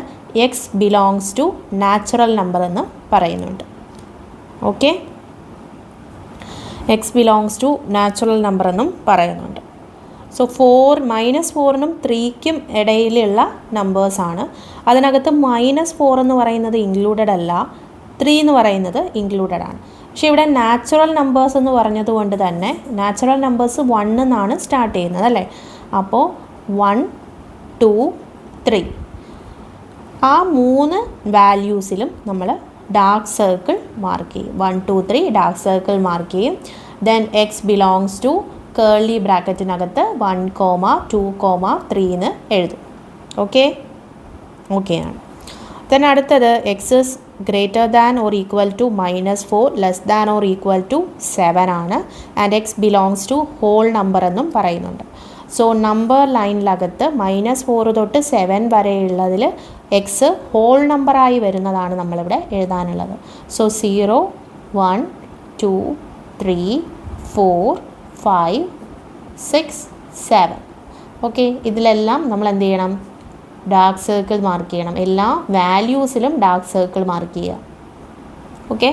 S1: X belongs to natural number എന്ന് പറയുന്നുണ്ട്. Okay, x belongs to natural number എന്നും പറയുന്നുണ്ട്. സോ -4നും 3ക്കും ഇടയിലുള്ള നമ്പേഴ്സാണ്. അതിനകത്ത് -4 എന്ന് പറയുന്നത് ഇൻക്ലൂഡഡ് അല്ല, 3 എന്ന് പറയുന്നത് ഇൻക്ലൂഡഡ് ആണ്. പക്ഷേ ഇവിടെ നാച്ചുറൽ നമ്പേഴ്സ് എന്ന് പറഞ്ഞതുകൊണ്ട് തന്നെ നാച്ചുറൽ നമ്പേഴ്സ് 1 എന്നാണ് സ്റ്റാർട്ട് ചെയ്യുന്നത് അല്ലേ. അപ്പോൾ 1, 2, 3 ആ 3 വാല്യൂസിലും നമ്മൾ ഡാർക്ക് സർക്കിൾ മാർക്ക് ചെയ്യും. 1, 2, 3 ഡാർക്ക് സർക്കിൾ മാർക്ക് ചെയ്യും. Then x belongs to curly ബ്രാക്കറ്റിനകത്ത് 1, 2, 3 എന്ന് എഴുതും. ഓക്കെയാണ്. ദെൻ അടുത്തത് x is greater than or equal to -4 less than or equal to 7 ആണ്. And X belongs to whole number എന്നും പറയുന്നുണ്ട്. സോ നമ്പർ ലൈനിലകത്ത് -4 തൊട്ട് 7 വരെയുള്ളതിൽ എക്സ് ഹോൾ നമ്പറായി വരുന്നതാണ് നമ്മളിവിടെ എഴുതാനുള്ളത്. സോ 0, 1, 2, 3, 4, 5, 6, 7. ഓക്കെ, ഇതിലെല്ലാം നമ്മൾ എന്ത് ചെയ്യണം? ഡാർക്ക് സർക്കിൾ മാർക്ക് ചെയ്യണം. എല്ലാ വാല്യൂസിലും ഡാർക്ക് സർക്കിൾ മാർക്ക് ചെയ്യുക. ഓക്കെ,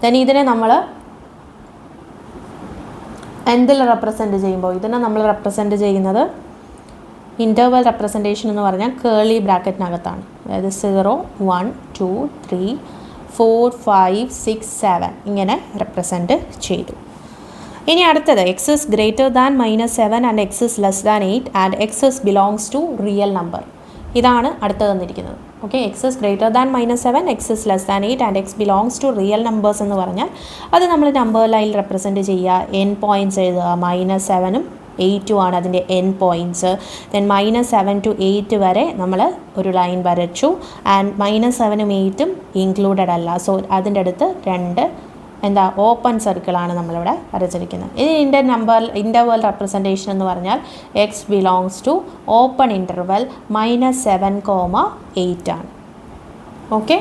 S1: ദെൻ ഇതിനെ നമ്മൾ എന്തിൽ റെപ്രസെൻറ്റ് ചെയ്യുമ്പോൾ ഇതിനെ നമ്മൾ റെപ്രസെൻറ്റ് ചെയ്യുന്നത് ഇൻ്റർവൽ റെപ്രസെൻറ്റേഷൻ എന്ന് പറഞ്ഞാൽ കേർലി ബ്രാക്കറ്റിനകത്താണ്. അതായത് 0, 1, 2, 3, 4, 5, 6, 7 ഇങ്ങനെ റെപ്രസെൻറ്റ് ചെയ്തു. ഇനി അടുത്തത് x is greater than -7 and X is less than 8 and X is belongs to real number. ഇതാണ് അടുത്ത് തന്നിരിക്കുന്നത്. Okay, x is greater than -7, x is less than 8 and X belongs to real numbers എന്ന് പറഞ്ഞാൽ അത് നമ്മൾ number ലൈനിൽ represent ചെയ്യുക. N points എഴുതുക. -7ഉം 8ഉം ആണ് അതിൻ്റെ എൻ പോയിൻറ്റ്സ്. ദെൻ -7 to 8 വരെ നമ്മൾ ഒരു ലൈൻ വരച്ചു. ആൻഡ് -7ഉം 8ഉം ഇൻക്ലൂഡഡ് അല്ല. സോ അതിൻ്റെ അടുത്ത് 2 ഓപ്പൺ സർക്കിളാണ് നമ്മളിവിടെ വരച്ചിരിക്കുന്നത്. ഇതിൻ്റെ ഇൻ്റർവൽ റെപ്രസെൻറ്റേഷൻ എന്ന് പറഞ്ഞാൽ x belongs to open interval -7, 8 ആണ്. ഓക്കെ,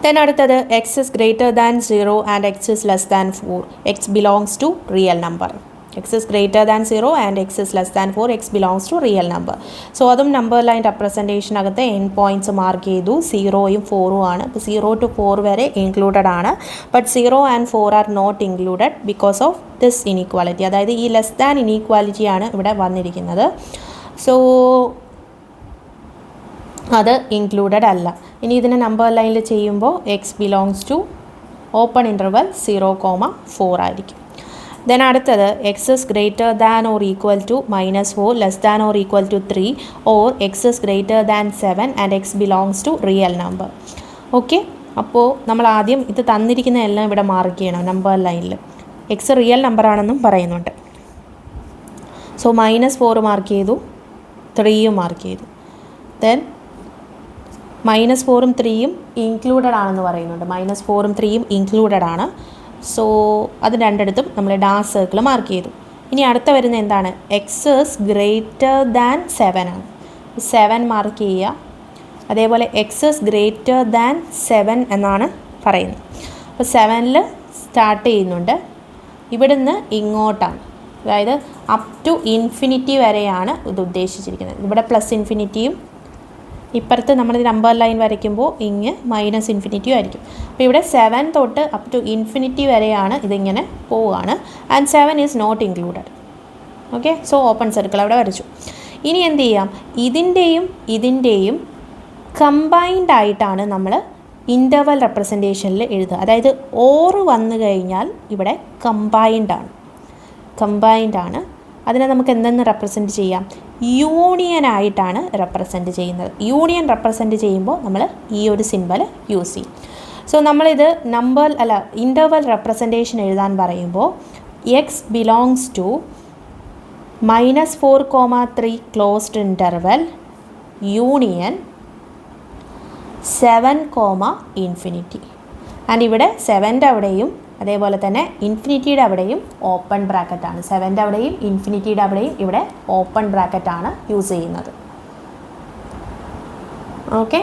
S1: ദെൻ അടുത്തത് x is greater than 0 and X is less than 4. X belongs to real number. X is greater than 0 and X is less than 4. X belongs to real number. So അതും number line റെപ്രസെൻറ്റേഷനകത്ത് end points mark ചെയ്തു. 0ഉം 4ഉം ആണ്. അപ്പോൾ 0 to 4 വരെ included ആണ്. But 0 and 4 are not included because of this inequality. അതായത് ഈ ലെസ് ദാൻ ഇനീക്വാലിറ്റിയാണ് ഇവിടെ വന്നിരിക്കുന്നത്. സോ അത് ഇൻക്ലൂഡഡ് അല്ല. ഇനി ഇതിനെ നമ്പർ ലൈനിൽ ചെയ്യുമ്പോൾ x belongs to open interval 0, 4 ആയിരിക്കും. ദെൻ അടുത്തത് x is greater than or equal to -4 less than or equal to 3 or x is greater than 7 and X belongs to real number. Okay, അപ്പോൾ നമ്മൾ ആദ്യം ഇത് തന്നിരിക്കുന്ന എല്ലാം ഇവിടെ മാർക്ക് ചെയ്യണം നമ്പർ ലൈനിൽ. എക്സ് റിയൽ നമ്പറാണെന്നും പറയുന്നുണ്ട്. സോ -4 മാർക്ക് ചെയ്തു, 3യും മാർക്ക് ചെയ്തു. ദെൻ -4ഉം 3യും ഇൻക്ലൂഡഡ് ആണെന്ന് പറയുന്നുണ്ട്. -4ഉം 3യും ഇൻക്ലൂഡഡ് ആണ്. സോ അത് രണ്ടിടത്തും നമ്മൾ ഡാർക്ക് സർക്കിൾ മാർക്ക് ചെയ്തു. ഇനി അടുത്ത വരുന്ന എന്താണ്? എക്സ് ഈസ് ഗ്രേറ്റർ ദാൻ 7 ആണ്. 7 മാർക്ക് ചെയ്യുക. അതേപോലെ എക്സ് ഈസ് ഗ്രേറ്റർ ദാൻ 7 എന്നാണ് പറയുന്നത്. അപ്പോൾ 7ൽ സ്റ്റാർട്ട് ചെയ്യുന്നുണ്ട്. ഇവിടുന്ന് ഇങ്ങോട്ടാണ്, അതായത് അപ് ടു ഇൻഫിനിറ്റി വരെയാണ് ഇത് ഉദ്ദേശിച്ചിരിക്കുന്നത്. ഇവിടെ +ഇൻഫിനിറ്റിയും ഇപ്പുറത്ത് നമ്മൾ നമ്പർ ലൈൻ വരയ്ക്കുമ്പോൾ ഇങ്ങ് -ഇൻഫിനിറ്റിയും ആയിരിക്കും. അപ്പോൾ ഇവിടെ 7 തൊട്ട് അപ് ടു ഇൻഫിനിറ്റി വരെയാണ് ഇതിങ്ങനെ പോവുകയാണ്. And 7 is not included. Okay, so open circle അവിടെ വരച്ചു. ഇനി എന്ത് ചെയ്യാം? ഇതിൻ്റെയും കമ്പൈൻഡ് ആയിട്ടാണ് നമ്മൾ ഇൻ്റർവൽ റെപ്രസെൻറ്റേഷനിൽ എഴുതുക. അതായത് ഓർ വന്നു കഴിഞ്ഞാൽ ഇവിടെ കമ്പൈൻഡ് ആണ്. അതിനെ നമുക്ക് എന്തെന്ന് റെപ്രസെൻറ്റ് ചെയ്യാം? യൂണിയൻ ആയിട്ടാണ് റെപ്രസെൻറ്റ് ചെയ്യുന്നത്. യൂണിയൻ റെപ്രസെൻറ്റ് ചെയ്യുമ്പോൾ നമ്മൾ ഈ ഒരു സിമ്പൽ യൂസ് ചെയ്യും. സോ നമ്മളിത് ഇൻ്റർവൽ റെപ്രസെൻറ്റേഷൻ എഴുതാൻ പറയുമ്പോൾ X belongs to -4,3 closed interval union 7,∞. And ഇവിടെ 7ൻ്റെ അവിടെയും അതേപോലെ തന്നെ ഇൻഫിനിറ്റിയുടെ അവിടെയും ഓപ്പൺ ബ്രാക്കറ്റാണ്. 7ൻ്റെ അവിടെയും ഇൻഫിനിറ്റിയുടെ അവിടെയും ഇവിടെ ഓപ്പൺ ബ്രാക്കറ്റാണ് യൂസ് ചെയ്യുന്നത്. ഓക്കെ,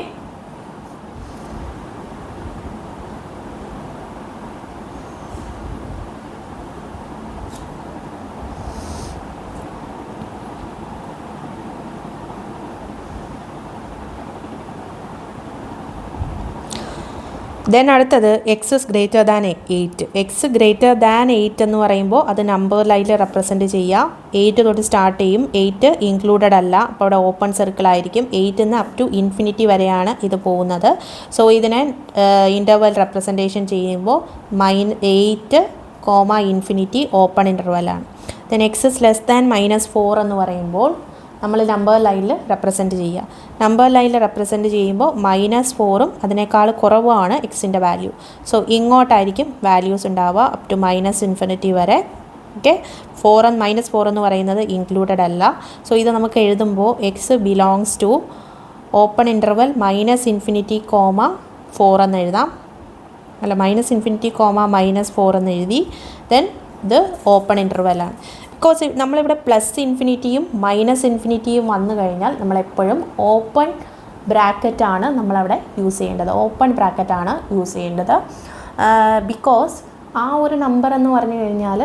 S1: ദെൻ അടുത്തത് x is greater than 8. X greater than 8 എന്ന് പറയുമ്പോൾ അത് നമ്പർ ലൈനിൽ റെപ്രസെൻറ്റ് ചെയ്യുക. 8 തൊട്ട് സ്റ്റാർട്ട് ചെയ്യും. 8 ഇൻക്ലൂഡഡ് അല്ല, അപ്പോൾ അവിടെ ഓപ്പൺ സർക്കിൾ ആയിരിക്കും. 8 നിന്ന് അപ് ടു ഇൻഫിനിറ്റി വരെയാണ് ഇത് പോകുന്നത്. സോ ഇതിനെ ഇൻ്റർവൽ റെപ്രസെൻറ്റേഷൻ ചെയ്യുമ്പോൾ -8, ഇൻഫിനിറ്റി ഓപ്പൺ ഇൻ്റർവെലാണ്. Then x is less than -4 എന്ന് പറയുമ്പോൾ നമ്മൾ നമ്പർ ലൈനിൽ റെപ്രസെൻറ്റ് ചെയ്യുക. നമ്പർ ലൈനിൽ റെപ്രസെൻറ്റ് ചെയ്യുമ്പോൾ -4ഉം അതിനേക്കാൾ കുറവാണ് എക്സിൻ്റെ വാല്യൂ. സോ ഇങ്ങോട്ടായിരിക്കും വാല്യൂസ് ഉണ്ടാവുക അപ് ടു -ഇൻഫിനിറ്റി വരെ. ഓക്കെ, -4 എന്ന് പറയുന്നത് ഇൻക്ലൂഡഡ് അല്ല. സോ ഇത് നമുക്ക് എഴുതുമ്പോൾ x belongs to open interval -infinity, 4 എന്ന് എഴുതാം. അല്ല, -ഇൻഫിനിറ്റി, -4 എന്ന് എഴുതി. ദെൻ ഇത് ഓപ്പൺ ഇൻ്റർവെലാണ്. ബിക്കോസ് നമ്മളിവിടെ +ഇൻഫിനിറ്റിയും -ഇൻഫിനിറ്റിയും വന്നു കഴിഞ്ഞാൽ നമ്മളെപ്പോഴും ഓപ്പൺ ബ്രാക്കറ്റാണ് നമ്മളവിടെ യൂസ് ചെയ്യേണ്ടത്. ഓപ്പൺ ബ്രാക്കറ്റാണ് യൂസ് ചെയ്യേണ്ടത്. ബിക്കോസ് ആ ഒരു നമ്പർ എന്ന് പറഞ്ഞു കഴിഞ്ഞാൽ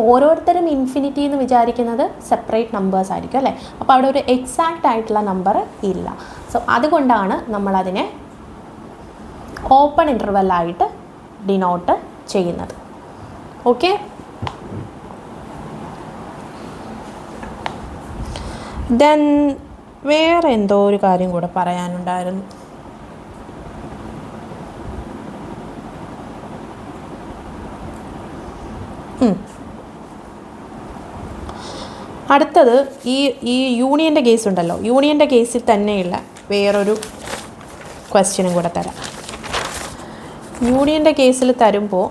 S1: ഓരോരുത്തരും ഇൻഫിനിറ്റി എന്ന് വിചാരിക്കുന്നത് സെപ്പറേറ്റ് നമ്പേഴ്സ് ആയിരിക്കും അല്ലേ. അപ്പോൾ അവിടെ ഒരു എക്സാക്റ്റ് ആയിട്ടുള്ള നമ്പർ ഇല്ല. സോ അതുകൊണ്ടാണ് നമ്മളതിനെ ഓപ്പൺ ഇൻ്റർവെല്ലായിട്ട് ഡിനോട്ട് ചെയ്യുന്നത്. ഓക്കെ, ദെൻ വേറെ എന്തോ ഒരു കാര്യം കൂടെ പറയാനുണ്ടായിരുന്നു. അടുത്തത് ഈ യൂണിയൻ്റെ കേസ് ഉണ്ടല്ലോ. യൂണിയൻ്റെ കേസിൽ തന്നെയുള്ള വേറൊരു ക്വസ്റ്റ്യനും കൂടെ തരാം. യൂണിയൻ്റെ കേസിൽ തരുമ്പോൾ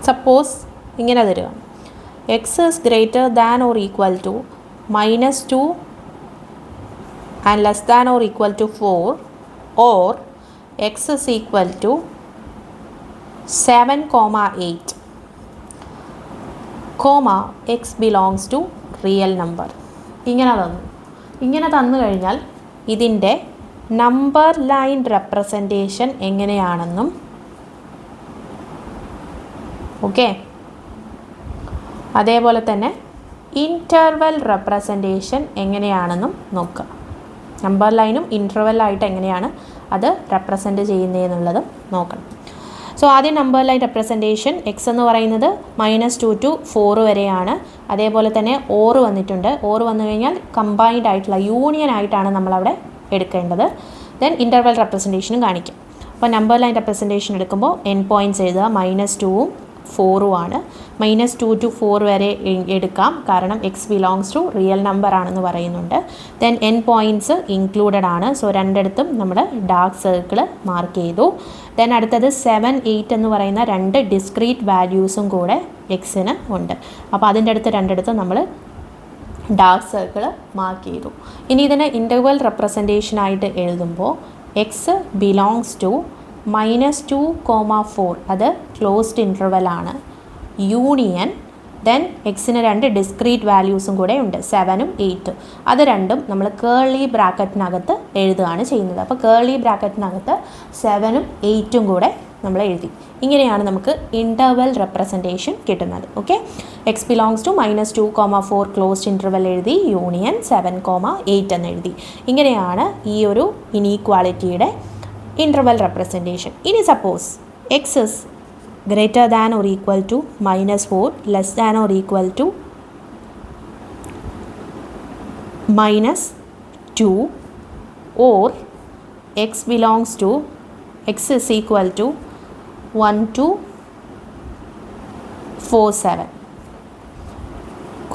S1: സപ്പോസ് ഇങ്ങനെ തരിക: x is greater than or equal to -2 and less than or equal to 4, or x is equal to 7,8, x belongs to real number. ഇങ്ങനെ തന്നു കഴിഞ്ഞാൽ ഇതിൻ്റെ നമ്പർ ലൈൻ റെപ്രസെൻറ്റേഷൻ എങ്ങനെയാണെന്നും, ഓക്കെ, അതേപോലെ തന്നെ ഇൻ്റർവൽ റെപ്രസെൻറ്റേഷൻ എങ്ങനെയാണെന്നും നോക്കുക. നമ്പർ ലൈനും ഇൻ്റർവെല്ലായിട്ട് എങ്ങനെയാണ് അത് റെപ്രസെൻറ്റ് ചെയ്യുന്നതെന്നുള്ളതും നോക്കണം. സോ ആദ്യം നമ്പർ ലൈൻ റെപ്രസെൻറ്റേഷൻ എക്സ് എന്ന് പറയുന്നത് -2 to 4 വരെയാണ്. അതേപോലെ തന്നെ ഓർ വന്നിട്ടുണ്ട്. ഓർ വന്നു കഴിഞ്ഞാൽ കമ്പൈൻഡ് ആയിട്ടുള്ള യൂണിയൻ ആയിട്ടാണ് നമ്മളവിടെ എടുക്കേണ്ടത്. ദെൻ ഇൻ്റർവൽ റെപ്രസെൻറ്റേഷനും കാണിക്കും. അപ്പോൾ നമ്പർ ലൈൻ റെപ്രസെൻറ്റേഷൻ എടുക്കുമ്പോൾ എൻ പോയിൻറ്റ്സ് എഴുതുക. -2ഉം 4ഉം ആണ്. -2 to 4 വരെ എടുക്കാം, കാരണം x belongs to real number ആണെന്ന് പറയുന്നുണ്ട്. ദെൻ n പോയിൻറ്റ്സ് ഇൻക്ലൂഡഡ് ആണ്. സോ രണ്ടിടത്തും നമ്മൾ ഡാർക്ക് സർക്കിൾ മാർക്ക് ചെയ്തു. ദെൻ അടുത്തത് 7, 8 എന്ന് പറയുന്ന 2 ഡിസ്ക്രീറ്റ് വാല്യൂസും കൂടെ എക്സിന് ഉണ്ട്. അപ്പോൾ അതിൻ്റെ അടുത്ത് രണ്ടിടത്തും നമ്മൾ ഡാർക്ക് സർക്കിൾ മാർക്ക് ചെയ്തു. ഇനി ഇതിനെ ഇൻ്റർവൽ റെപ്രസെൻറ്റേഷനായിട്ട് എഴുതുമ്പോൾ എക്സ് ബിലോങ്സ് ടു -2, അത് ക്ലോസ്ഡ് ഇൻ്റർവൽ ആണ്. യൂണിയൻ ദെൻ എക്സിന് 2 ഡിസ്ക്രീറ്റ് വാല്യൂസും കൂടെ ഉണ്ട്, 7ഉം 8ഉം. അത് രണ്ടും നമ്മൾ കേർലി ബ്രാക്കറ്റിനകത്ത് എഴുതുകയാണ് ചെയ്യുന്നത്. അപ്പോൾ കേർലി ബ്രാക്കറ്റിനകത്ത് 7ഉം 8ഉം കൂടെ നമ്മൾ എഴുതി. ഇങ്ങനെയാണ് നമുക്ക് ഇൻ്റർവൽ റെപ്രസെൻറ്റേഷൻ കിട്ടുന്നത്. Okay, x belongs to -2, 4 closed interval എഴുതി, യൂണിയൻ 7, 8 എന്ന് എഴുതി. ഇങ്ങനെയാണ് ഈ ഒരു ഇനീക്വാളിറ്റിയുടെ ഇൻ്റർവൽ റെപ്രസെൻറ്റേഷൻ. ഇനി suppose x is greater than or equal to -4, less than or equal to -2, or x belongs to x is equal to 1 to 4, 7,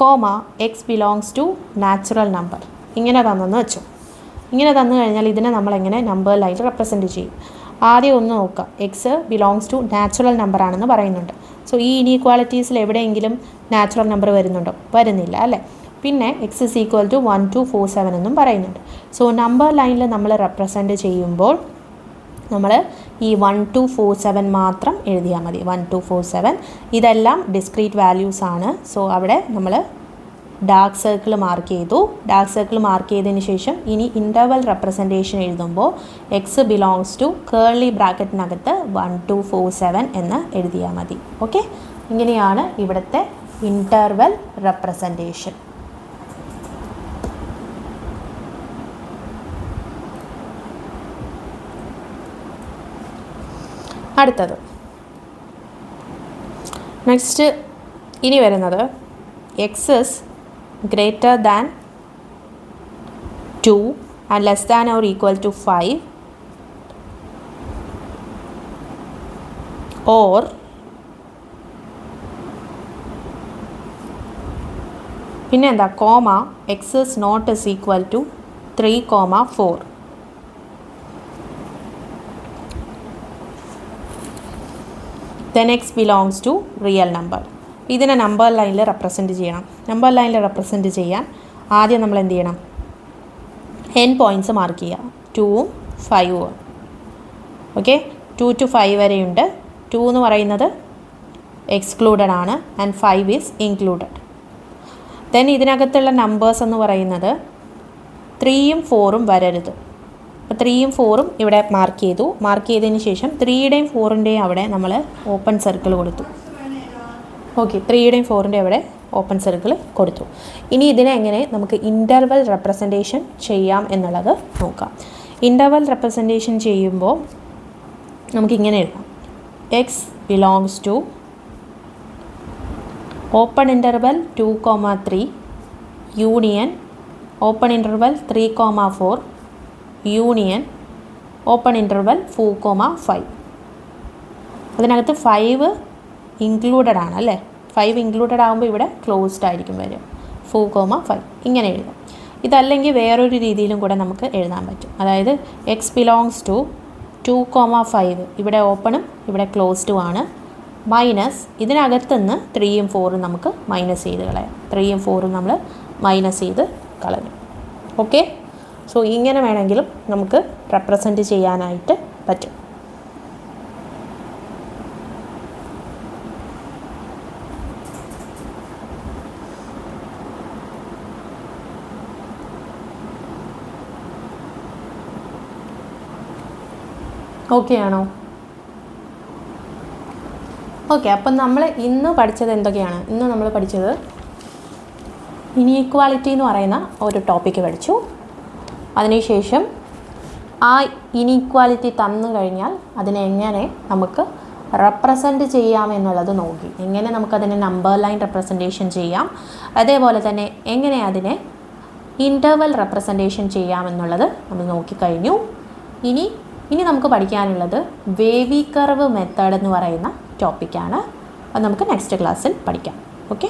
S1: comma x belongs to natural number. ഇങ്ങനെ തന്നെന്ന് വെച്ചു. ഇങ്ങനെ തന്നു കഴിഞ്ഞാൽ ഇതിനെ നമ്മളെങ്ങനെ നമ്പറിലായിട്ട് റെപ്രസെൻറ്റ് ചെയ്യും? ആദ്യം ഒന്ന് നോക്കാം. X belongs to natural number ആണെന്ന് പറയുന്നുണ്ട്. സോ ഈ ഇനീക്വാളിറ്റീസിൽ എവിടെയെങ്കിലും നാച്ചുറൽ നമ്പർ വരുന്നുണ്ടോ? വരുന്നില്ല അല്ലേ. പിന്നെ x is equal to 1 to 4, 7 എന്നും പറയുന്നുണ്ട്. സോ നമ്പർ ലൈനിൽ നമ്മൾ റെപ്രസെൻറ്റ് ചെയ്യുമ്പോൾ നമ്മൾ ഈ 1 to 4, 7 മാത്രം എഴുതിയാൽ മതി. 1 to 4, 7 ഇതെല്ലാം ഡിസ്ക്രീറ്റ് വാല്യൂസ് ആണ്. സോ അവിടെ നമ്മൾ ഡാർക്ക് സർക്കിൾ മാർക്ക് ചെയ്തു. ഡാർക്ക് സർക്കിൾ മാർക്ക് ചെയ്തതിന് ശേഷം ഇനി ഇൻ്റർവൽ റെപ്രസെൻറ്റേഷൻ എഴുതുമ്പോൾ എക്സ് ബിലോങ്സ് ടു കേർലി ബ്രാക്കറ്റിനകത്ത് 1 to 4, 7 എന്ന് എഴുതിയാൽ മതി. ഓക്കെ, ഇങ്ങനെയാണ് ഇവിടുത്തെ ഇൻ്റർവൽ റെപ്രസെൻറ്റേഷൻ. അടുത്തത് നെക്സ്റ്റ് ഇനി വരുന്നത് X is greater than 2 and less than or equal to 5, or പിന്നെ എന്താ comma x is not is equal to 3, 4. then x belongs to real number. ഇതിനെ നമ്പർ ലൈനിൽ റെപ്രസെൻറ്റ് ചെയ്യണം. നമ്പർ ലൈനിൽ റെപ്രസെൻറ്റ് ചെയ്യാൻ ആദ്യം നമ്മൾ എന്ത് ചെയ്യണം? n പോയിൻറ്റ്സ് മാർക്ക് ചെയ്യുക. 2ഉം 5ഉം. ഓക്കെ, 2 to 5 വരെയുണ്ട്. 2 എന്ന് പറയുന്നത് എക്സ്ക്ലൂഡഡ് ആണ് ആൻഡ് 5 ഈസ് ഇൻക്ലൂഡഡ്. ദെൻ ഇതിനകത്തുള്ള നമ്പേഴ്സ് എന്ന് പറയുന്നത് 3ഉം 4ഉം വരരുത്. അപ്പോൾ 3ഉം 4ഉം ഇവിടെ മാർക്ക് ചെയ്തു. മാർക്ക് ചെയ്തതിന് ശേഷം 3യുടെയും 4ൻ്റെയും അവിടെ നമ്മൾ ഓപ്പൺ സർക്കിൾ കൊടുത്തു. ഓക്കെ, 3യുടെയും 4ൻ്റെയും അവിടെ ഓപ്പൺ സർക്കിൾ കൊടുത്തു. ഇനി ഇതിനെ എങ്ങനെ നമുക്ക് ഇൻ്റർവൽ റെപ്രസെൻറ്റേഷൻ ചെയ്യാം എന്നുള്ളത് നോക്കാം. ഇൻ്റർവൽ റെപ്രസെൻറ്റേഷൻ ചെയ്യുമ്പോൾ നമുക്കിങ്ങനെ എഴുതാം. X belongs to open interval 2, 3, union open interval 3, 4, union open interval 4, 5. അതിനകത്ത് 5 ഇൻക്ലൂഡഡ് ആണ് അല്ലേ. 5 ഇൻക്ലൂഡഡ് ആകുമ്പോൾ ഇവിടെ ക്ലോസ്ഡ് ആയിരിക്കും വരും. 4, 5 ഇങ്ങനെ എഴുതാം. ഇതല്ലെങ്കിൽ വേറൊരു രീതിയിലും കൂടെ നമുക്ക് എഴുതാൻ പറ്റും. അതായത് എക്സ് ബിലോങ്സ് ടു 2, 5 ഇവിടെ ഓപ്പണും ഇവിടെ ക്ലോസ്ഡും ആണ്. മൈനസ് ഇതിനകത്തുനിന്ന് 3ഉം 4ഉം നമുക്ക് മൈനസ് ചെയ്ത് കളയാം. 3ഉം 4ഉം നമ്മൾ മൈനസ് ചെയ്ത് കളയും. ഓക്കെ, സോ ഇങ്ങനെ വേണമെങ്കിലും നമുക്ക് റെപ്രസെൻറ്റ് ചെയ്യാനായിട്ട് പറ്റും. ഓക്കെ ആണോ? ഓക്കെ, അപ്പം നമ്മൾ ഇന്ന് പഠിച്ചത് എന്തൊക്കെയാണ്? ഇന്ന് നമ്മൾ പഠിച്ചത് ഇനീക്വാളിറ്റി എന്ന് പറയുന്ന ഒരു ടോപ്പിക്ക് പഠിച്ചു. അതിനുശേഷം ആ ഇനീക്വാലിറ്റി തന്നു കഴിഞ്ഞാൽ അതിനെ എങ്ങനെ നമുക്ക് റെപ്രസെൻറ്റ് ചെയ്യാമെന്നുള്ളത് നോക്കി. എങ്ങനെ നമുക്കതിനെ നമ്പർ ലൈൻ റെപ്രസെൻറ്റേഷൻ ചെയ്യാം, അതേപോലെ തന്നെ എങ്ങനെ അതിനെ ഇൻ്റർവൽ റെപ്രസെൻറ്റേഷൻ ചെയ്യാമെന്നുള്ളത് നമ്മൾ നോക്കിക്കഴിഞ്ഞു. ഇനി നമുക്ക് പഠിക്കാനുള്ളത് വേവി കർവ് മെത്തേഡ് എന്ന് പറയുന്ന ടോപ്പിക്കാണ്. അത് നമുക്ക് നെക്സ്റ്റ് ക്ലാസ്സിൽ പഠിക്കാം. ഓക്കെ.